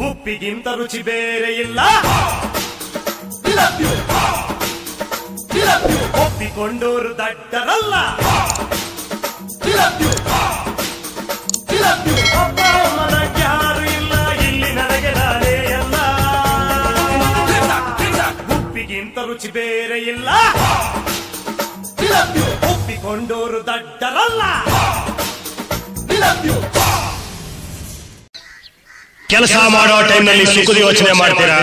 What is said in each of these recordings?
ಉಪ್ಪಿಗಿಂತ ರುಚಿ ಬೇರೆ ಇಲ್ಲ, ಒಪ್ಪಿಕೊಂಡೋರು ದಡ್ಡರಲ್ಲ, ಅಪ್ಪ ಅಮ್ಮನ ಯಾರು ಇಲ್ಲ, ಇಲ್ಲಿ ನನಗೆ ನಾನೇ ಅಲ್ಲ. ಉಪ್ಪಿಗಿಂತ ರುಚಿ ಬೇರೆ ಇಲ್ಲ, ಒಪ್ಪಿಕೊಂಡೋರು ದಡ್ಡರಲ್ಲ. ಕೆಲಸ ಮಾಡೋ ಟೈಮ್ನಲ್ಲಿ ಸುಖದ ಯೋಚನೆ ಮಾಡ್ತೀರಾ,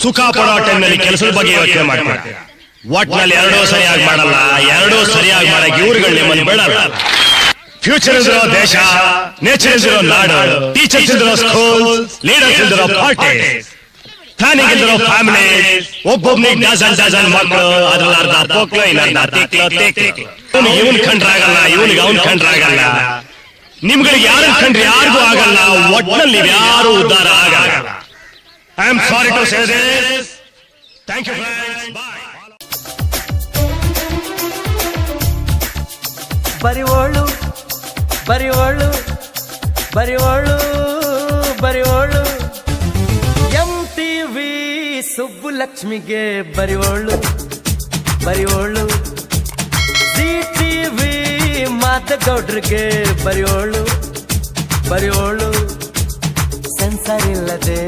ಸುಖ ಪಡೋ ಟೈಮ್ನಲ್ಲಿ ಕೆಲಸದ ಬಗ್ಗೆ ಯೋಚನೆ ಮಾಡ್ತೀರಾ. ಒಟ್ನಲ್ಲಿ ಎರಡೂ ಸರಿಯಾಗಿ ಮಾಡಲ್ಲ, ಎರಡೂ ಸರಿಯಾಗಿ ಮಾಡಕ್ಕೆ ಇವ್ರುಗಳು ನಿಮ್ಮನ್ನು ಬೇಡಲ್ಲ. ಫ್ಯೂಚರ್ ಇಲ್ದಿರೋ ದೇಶ, ನೇಚರ್ ಇಲ್ದಿರೋ ನಾಡು, ಟೀಚರ್ಸ್ ಇಲ್ದಿರೋ ಸ್ಕೂಲ್, ಲೀಡರ್ಸ್ ಇಲ್ದಿರೋ ಪಾರ್ಟಿ, ಪ್ಲಾನಿಂಗ್ ಇಲ್ದಿರೋ ಫ್ಯಾಮಿಲಿ, ಒಬ್ಬೊಬ್ನಿಗೆ ಡಜನ್ ಮಕ್ಕಳು, ಅದ್ರಲ್ಲಿ ಅರ್ಧ ಪೋಕ್ಲು, ಇನ್ನರ್ಧ ತಿಕ್ಲು. ಇವನ್ ಕಂಡ್ರಾಗಲ್ಲ, ಇವನಿಗೆ ಅವನ್ ಕಂಡ್ರಾಗಲ್ಲ. ನಿಮ್ಗಳಿಗೆ ಯಾರು ಕಂಡ್ರೆ ಯಾರಿಗೂ ಆಗಲ್ಲ. ಒಟ್ನಲ್ಲಿ ಯಾರು ಉದ್ಧಾರ ಆಗಲ್ಲ. I am sorry to say this. Thank you friends, bye. ಬರಿವೋಳು ಬರಿವೋಳು ಬರಿವೋಳು ಬರಿವೋಳು MTV ಸುಬ್ಬುಲಕ್ಷ್ಮಿಗೆ ಬರಿವೋಳು ಬರಿವೋಳು, CTV ಮಾದಗೌಡ್ರಿಗೆ ಬರಿವೋಳು ಬರಿವೋಳು, ಸೆನ್ಸರ್ ಇಲ್ಲದೆ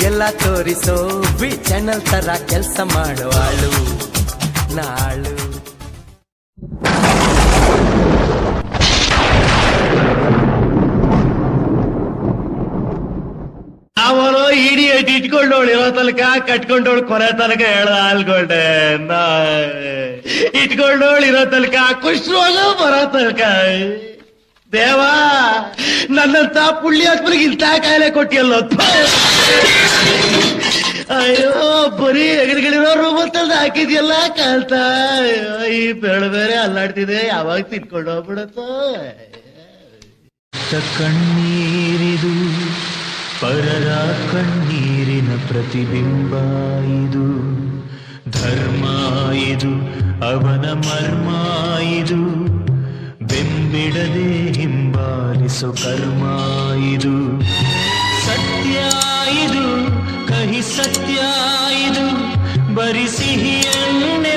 ಎಲ್ಲ ತೋರಿಸೋ ವಿ ಚಾನಲ್ ತರ ಕೆಲಸ ಮಾಡುವಾಳು ನಾಳು. ಅವನು ಇಡಿಯಟ್ ಇಟ್ಕೊಂಡವಳು ಇರೋ ತನಕ, ಕಟ್ಕೊಂಡವಳು ಕೊನೆ ತನಕ ಹೇಳ ಅಲ್ಕೊಂಡೆ. ಇಟ್ಕೊಂಡವಳು ಇರೋ ತನಕ, ಕುಷ್ಠರೋಗ ಬರೋ ತನಕ. ದೇವಾ, ನನ್ನಂತ ಪುಣ್ಯಾತ್ಮನಿಗೆ ಇಂಥ ಕಾಯಿಲೆ ಕೊಟ್ಟಿಯಲ್ಲ. ಅಯ್ಯೋ, ಬರೀ ಎಗರುಗಳಿರೋ ರೂಮತ್ತಲ್ಲಿ ಹಾಕಿದ್ಯಲ್ಲ ಕಾಲ್ತ. ಈ ಬೆಳೆ ಬೇರೆ ಅಲ್ಲಾಡ್ತಿದೆ, ಯಾವಾಗ ತಿನ್ಕೊಂಡು ಹೋಗ್ಬಿಡತ್ತ. ಕಣ್ಣೀರಿದು ಪರರ ಕಣ್ಣೀರಿನ ಪ್ರತಿಬಿಂಬ ಇದು, ಧರ್ಮ ಇದು ಅವನ ಮರ್ಮ ಇದು, ಬೆಂಬಿಡದೆ ಹಿಂಬಾಲಿಸೋ ಕರ್ಮ ಇದು. ಸತ್ಯ ಇದು ಕಹಿ ಸತ್ಯ ಇದು, ಬರಿ ಸಿಹಿಯನ್ನೇ